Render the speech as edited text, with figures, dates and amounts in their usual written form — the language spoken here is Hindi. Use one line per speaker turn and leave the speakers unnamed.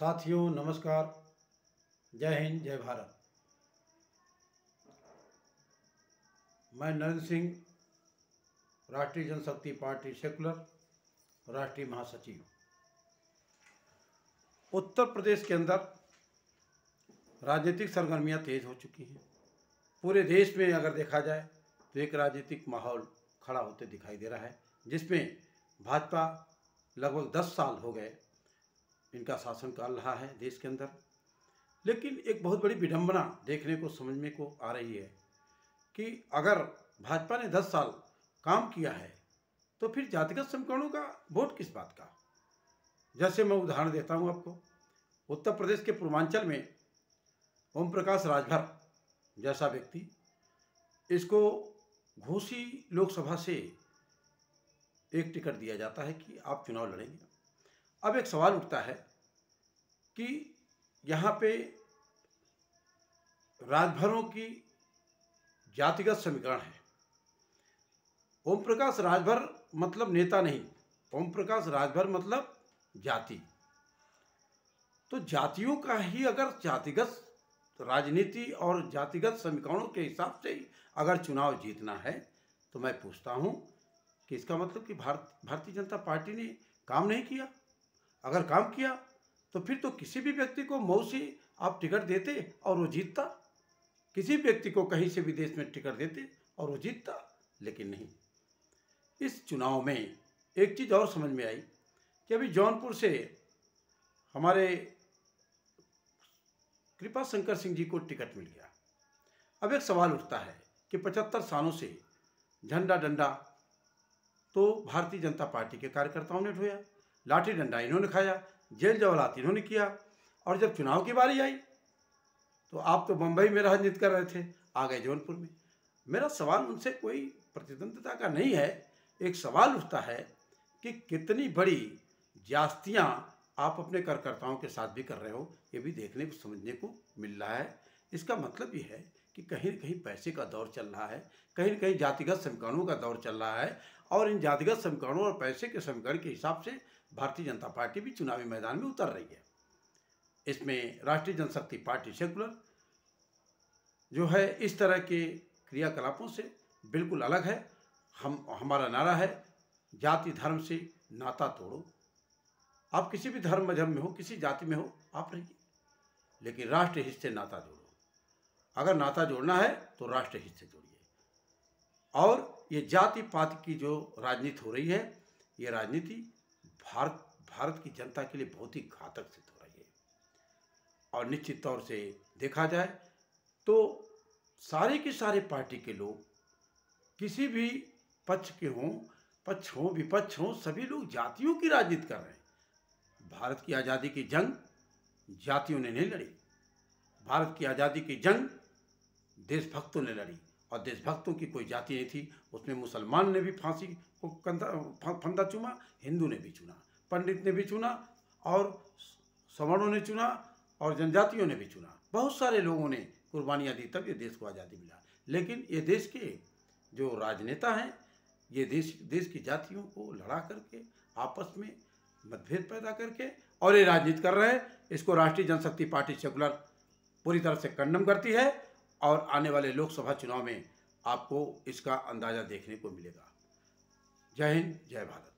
साथियों नमस्कार। जय हिंद जय भारत। मैं नरेंद्र सिंह, राष्ट्रीय जनशक्ति पार्टी सेकुलर राष्ट्रीय महासचिव। उत्तर प्रदेश के अंदर राजनीतिक सरगर्मियां तेज हो चुकी हैं। पूरे देश में अगर देखा जाए तो एक राजनीतिक माहौल खड़ा होते दिखाई दे रहा है, जिसमें भाजपा लगभग 10 साल हो गए इनका शासन कर रहा है देश के अंदर। लेकिन एक बहुत बड़ी विडंबना देखने को समझने को आ रही है कि अगर भाजपा ने 10 साल काम किया है तो फिर जातिगत समीकरणों का वोट किस बात का। जैसे मैं उदाहरण देता हूं आपको, उत्तर प्रदेश के पूर्वांचल में ओम प्रकाश राजभर जैसा व्यक्ति, इसको घोसी लोकसभा से एक टिकट दिया जाता है कि आप चुनाव लड़ेंगे। अब एक सवाल उठता है कि यहाँ पे राजभरों की जातिगत समीकरण है। ओम प्रकाश राजभर मतलब नेता नहीं, ओम प्रकाश राजभर मतलब जाति। तो जातियों का ही अगर जातिगत राजनीति और जातिगत समीकरणों के हिसाब से ही अगर चुनाव जीतना है तो मैं पूछता हूँ कि इसका मतलब कि भारतीय जनता पार्टी ने काम नहीं किया। अगर काम किया तो फिर तो किसी भी व्यक्ति को मऊ से आप टिकट देते और वो जीतता, किसी व्यक्ति को कहीं से भी देश में टिकट देते और वो जीतता। लेकिन नहीं, इस चुनाव में एक चीज़ और समझ में आई कि अभी जौनपुर से हमारे कृपा शंकर सिंह जी को टिकट मिल गया। अब एक सवाल उठता है कि 75 सालों से झंडा डंडा तो भारतीय जनता पार्टी के कार्यकर्ताओं ने ढोया, लाठी डंडा इन्होंने खाया, जेल जवालात इन्होंने किया, और जब चुनाव की बारी आई तो आप तो बंबई में राजनीति कर रहे थे, आ गए जौनपुर में। मेरा सवाल उनसे कोई प्रतिद्वंद्विता का नहीं है। एक सवाल उठता है कि कितनी बड़ी ज्यादतियाँ आप अपने कार्यकर्ताओं के साथ भी कर रहे हो, ये भी देखने को समझने को मिल रहा है। इसका मतलब ये है कि कहीं न कहीं पैसे का दौर चल रहा है, कहीं न कहीं जातिगत समीकरणों का दौर चल रहा है, और इन जातिगत समीकरणों और पैसे के समीकरण के हिसाब से भारतीय जनता पार्टी भी चुनावी मैदान में उतर रही है। इसमें राष्ट्रीय जनशक्ति पार्टी सेकुलर जो है इस तरह के क्रियाकलापों से बिल्कुल अलग है। हमारा नारा है, जाति धर्म से नाता तोड़ो। आप किसी भी धर्म मजहब में हो, किसी जाति में हो, आप रहिए, लेकिन राष्ट्र हित से नाता जोड़ो। अगर नाता जोड़ना है तो राष्ट्र हित से जोड़िए। और ये जाति पाति की जो राजनीति हो रही है, ये राजनीति भारत की जनता के लिए बहुत ही घातक सिद्ध हो रही है। और निश्चित तौर से देखा जाए तो सारे के सारे पार्टी के लोग किसी भी पक्ष के हों, पक्ष हों विपक्ष हों, सभी लोग जातियों की राजनीति कर रहे हैं। भारत की आज़ादी की जंग जातियों ने नहीं लड़ी, भारत की आज़ादी की जंग देशभक्तों ने लड़ी, और देशभक्तों की कोई जाति नहीं थी। उसमें मुसलमान ने भी फांसी को फंदा चुना, हिंदू ने भी चुना, पंडित ने भी चुना, और सवर्णों ने चुना, और जनजातियों ने भी चुना। बहुत सारे लोगों ने कुर्बानियाँ दी, तब ये देश को आज़ादी मिला। लेकिन ये देश के जो राजनेता हैं, ये देश की जातियों को लड़ा करके, आपस में मतभेद पैदा करके और ये राजनीति कर रहे हैं। इसको राष्ट्रीय जनशक्ति पार्टी सेकुलर पूरी तरह से कंडम करती है, और आने वाले लोकसभा चुनाव में आपको इसका अंदाज़ा देखने को मिलेगा। जय हिंद जय भारत।